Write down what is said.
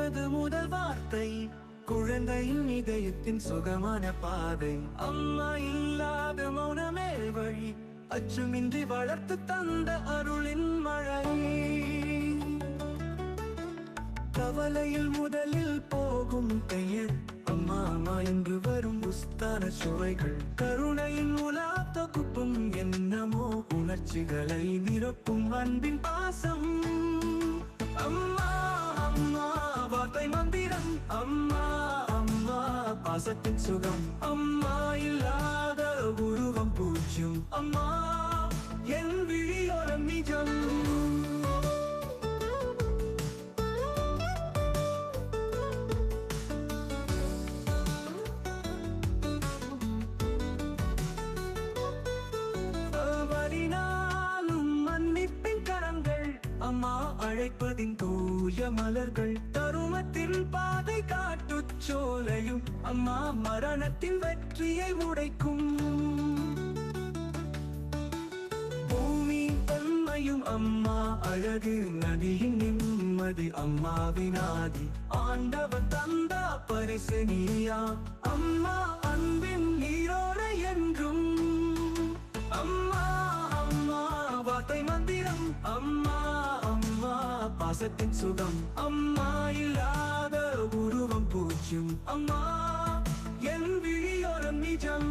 சொன்னது முதல் வார்த்தை, குழந்தையின் இதயத்தின் சுகமான பாதை. அம்மா இல்லாத மௌனமே வழி, அச்சமின்றி வளர்த்து தந்த அருளின் மழை. கவலையில் முதலில் போகும் பெயர் அம்மா, அம்மா என்று வரும் புஸ்தான சுவைகள். கருணையின் உலா தொகுப்பும் என்னமோ உணர்ச்சிகளை நிரப்பும் அன்பின் பாசம். அம்மா அம்மா வார்த்தை மந்திரம், அம்மா அம்மா பாசத்தின் சுகம். அம்மா இல்லாத உருவம் பூஜ்யம், அம்மா என் விழியோரம் நிஜம். அம்மா அழைப்பதின் தூய மலர்கள், தருமத்தின் பாதை காட்டுச் சோலையும். அம்மா மரணத்தின் வெற்றியை உடைக்கும் பூமி தன்மையும். அம்மா அழகு நதியின் நிம்மதி, அம்மாவின் ஆதி ஆண்டவன் தந்த பரிசு நீயா. அம்மா அன்பின் நீரோடை என்றும். அம்மா அம்மா வார்த்தை மந்திரம், அம்மா அம்மா பாசத்தின் சுகம். அம்மா இல்லாத உருவம் பூஜ்யம், அம்மா என் விழியோரம் நிஜம்.